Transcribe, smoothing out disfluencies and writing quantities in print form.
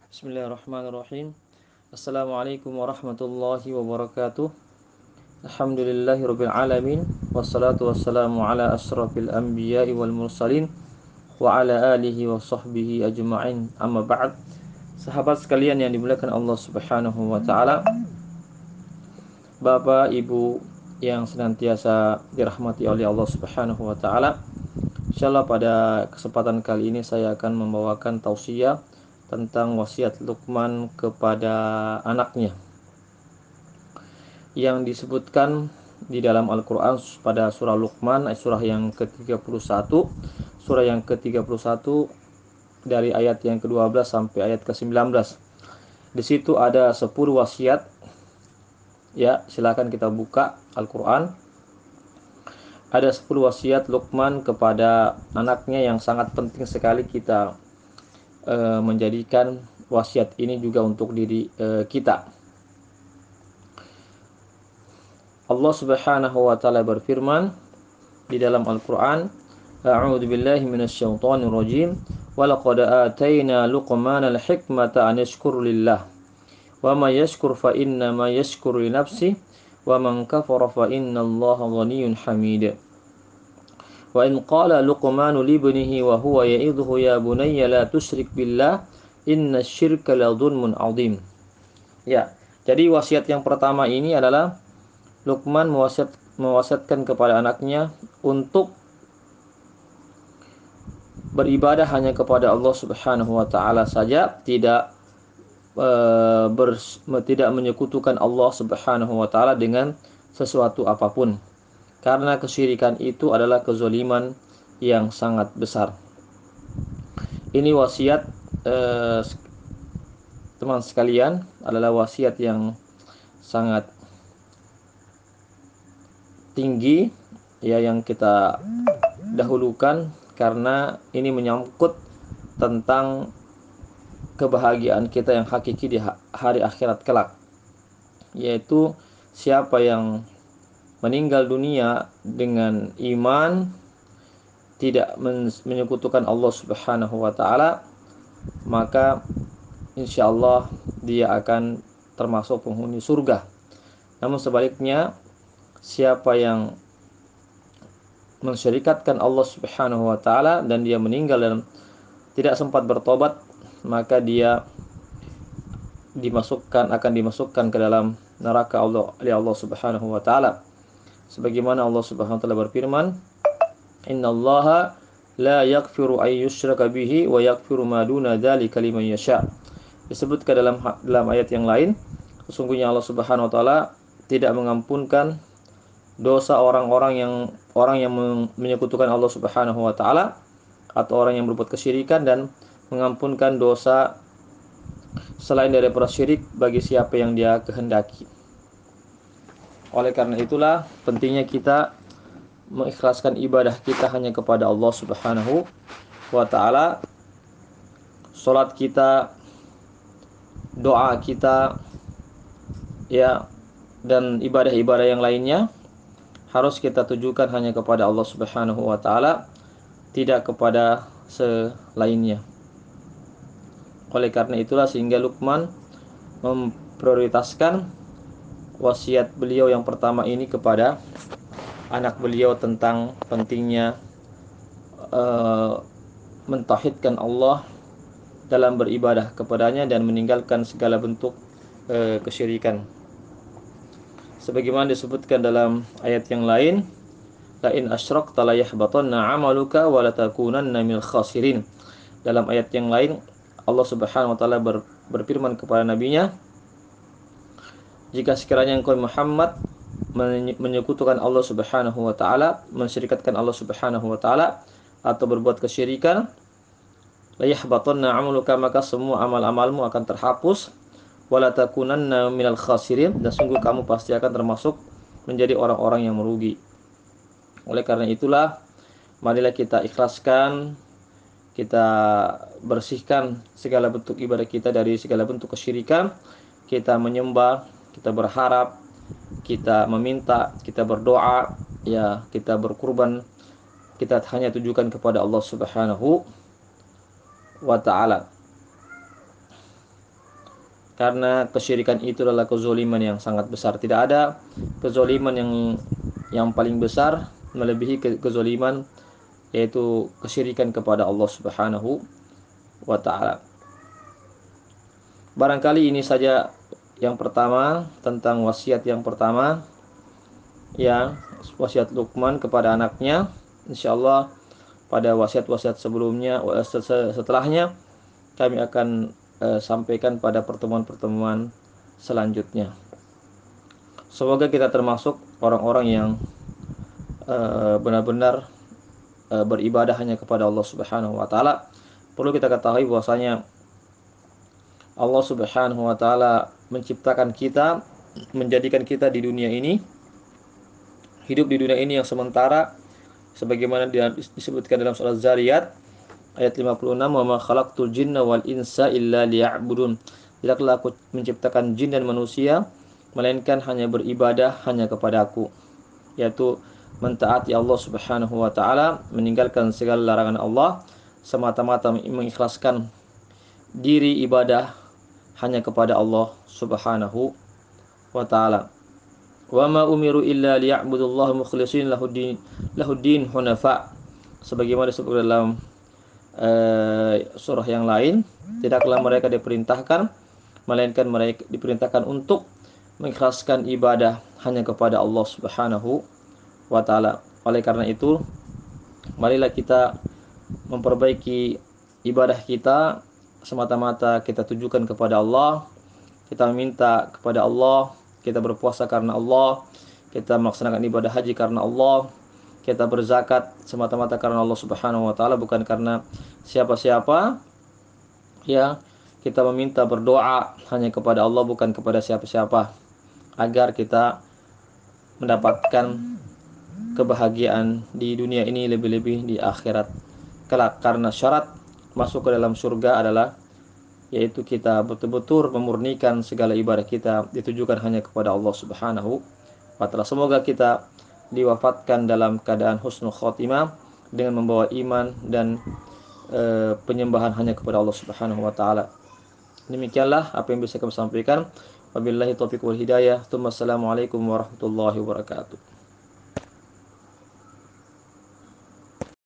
Bismillahirrahmanirrahim. Assalamualaikum warahmatullahi wabarakatuh. Alhamdulillahirabbil alamin wassalatu wassalamu ala asyrafil anbiya'i wal mursalin wa ala alihi wa sahbihi ajma'in. Amma ba'd. Sahabat sekalian yang dimuliakan Allah Subhanahu wa taala, Bapak, Ibu yang senantiasa dirahmati oleh Allah Subhanahu wa taala. Insyaallah pada kesempatan kali ini saya akan membawakan tausiah tentang wasiat Luqman kepada anaknya yang disebutkan di dalam Al-Quran pada surah Luqman, surah yang ke-31, surah yang ke-31 dari ayat yang ke-12 sampai ayat ke-19. Di situ ada 10 wasiat. Ya, silakan kita buka Al-Quran. Ada 10 wasiat Luqman kepada anaknya yang sangat penting sekali kita menjadikan wasiat ini juga untuk diri kita. Allah Subhanahu wa taala berfirman di dalam Al-Qur'an, A'udzu billahi minasyaitonir rajim. Wa laqad atayna Luqmanal hikmata an yashkur lillah. Wa may yashkur fa inna ma yashkuru li nafsihi wa man kafara fa innallaha ghaniyyun hamid. Wa in qala Luqmanu li ibnihi wa huwa ya'idhuhu ya bunayya la tusyrik billah innasyirka la dzulmun 'adzim. Ya, jadi wasiat yang pertama ini adalah Luqman mewasiatkan kepada anaknya untuk beribadah hanya kepada Allah Subhanahu wa taala saja, tidak menyekutukan Allah Subhanahu wa taala dengan sesuatu apapun. Karena kesyirikan itu adalah kezaliman yang sangat besar. Ini wasiat teman sekalian, adalah wasiat yang sangat tinggi ya, yang kita dahulukan karena ini menyangkut tentang kebahagiaan kita yang hakiki di hari akhirat kelak, yaitu siapa yang meninggal dunia dengan iman, tidak menyekutukan Allah Subhanahu wa taala, maka insyaallah dia akan termasuk penghuni surga. Namun sebaliknya, siapa yang mensyirikatkan Allah Subhanahu wa taala dan dia meninggal dan tidak sempat bertobat, maka dia akan dimasukkan ke dalam neraka oleh Allah Subhanahu wa taala. Sebagaimana Allah Subhanahu wa taala berfirman, "Innallaha la yaghfiru ay yushraka bihi wa yaghfiru ma duna dzalika liman yasha." Disebutkan dalam ayat yang lain, sesungguhnya Allah Subhanahu wa taala tidak mengampunkan dosa orang yang menyekutukan Allah Subhanahu wa taala atau orang yang berbuat kesyirikan, dan mengampunkan dosa selain daripada syirik bagi siapa yang dia kehendaki. Oleh karena itulah pentingnya kita mengikhlaskan ibadah kita hanya kepada Allah Subhanahu wa taala. Salat kita, doa kita, ya, dan ibadah-ibadah yang lainnya harus kita tujukan hanya kepada Allah Subhanahu wa taala, tidak kepada selainnya. Oleh karena itulah sehingga Luqman memprioritaskan wasiat beliau yang pertama ini kepada anak beliau tentang pentingnya mentauhidkan Allah dalam beribadah kepadanya dan meninggalkan segala bentuk kesyirikan. Sebagaimana disebutkan dalam ayat yang lain, la in asyrakta la yahbatanna 'amaluka wa la takunanna minal khasirin. Dalam ayat yang lain Allah Subhanahu wa taala berfirman kepada nabinya, jika sekiranya engkau Muhammad menyekutukan Allah Subhanahu wa taala, mensyirikatkan Allah Subhanahu wa taala atau berbuat kesyirikan, la yahbatanna 'amaluka, maka semua amal-amalmu akan terhapus, wala takunanna minal khasirin, dan sungguh kamu pasti akan termasuk menjadi orang-orang yang merugi. Oleh karena itulah marilah kita ikhlaskan, kita bersihkan segala bentuk ibadah kita dari segala bentuk kesyirikan. Kita menyembah, kita berharap, kita meminta, kita berdoa, ya, kita berkurban, kita hanya tujukan kepada Allah Subhanahu wa taala. karena kesyirikan itu adalah kezoliman yang sangat besar. Tidak ada kezoliman yang paling besar melebihi kezoliman, yaitu kesyirikan kepada Allah Subhanahu wa taala. Barangkali ini saja yang pertama tentang wasiat yang pertama, ya, wasiat Luqman kepada anaknya. Insyaallah pada wasiat-wasiat sebelumnya, setelahnya kami akan sampaikan pada pertemuan-pertemuan selanjutnya. Semoga kita termasuk orang-orang yang benar-benar beribadah hanya kepada Allah Subhanahu wa taala. Perlu kita ketahui bahwasanya Allah Subhanahu wa taala menciptakan kita, menjadikan kita di dunia ini, hidup di dunia ini yang sementara, sebagaimana disebutkan dalam surah Zariyat ayat 56, "Wa ma khalaqtul jinna wal insa illa liya'budun." Tidaklah aku menciptakan jin dan manusia melainkan hanya beribadah hanya kepada Aku, yaitu mentaati Allah Subhanahu wa taala, meninggalkan segala larangan Allah, semata-mata mengikhlaskan diri ibadah hanya kepada Allah Subhanahu wa taala. Wa ma umiru illa liya'budullaha mukhlishina lahuddin hunafa. Sebagaimana disebut dalam surah yang lain, tidaklah mereka diperintahkan melainkan mereka diperintahkan untuk mengikhlaskan ibadah hanya kepada Allah Subhanahu wa taala. Oleh karena itu, marilah kita memperbaiki ibadah kita, semata-mata kita tujukan kepada Allah. Kita meminta kepada Allah, kita berpuasa karena Allah, kita melaksanakan ibadah haji karena Allah, kita berzakat semata-mata karena Allah Subhanahu wa taala, bukan karena siapa-siapa. Ya, kita meminta berdoa hanya kepada Allah, bukan kepada siapa-siapa, agar kita mendapatkan kebahagiaan di dunia ini, lebih-lebih di akhirat kelak. Karena syarat masuk ke dalam surga adalah, yaitu kita betul-betul memurnikan segala ibadah kita ditujukan hanya kepada Allah Subhanahu wa taala. Semoga kita diwafatkan dalam keadaan husnul khotimah, dengan membawa iman dan penyembahan hanya kepada Allah Subhanahu wa taala. Demikianlah apa yang bisa kami sampaikan. Wabillahi taufiq wal hidayah. Assalamualaikum warahmatullahi wabarakatuh.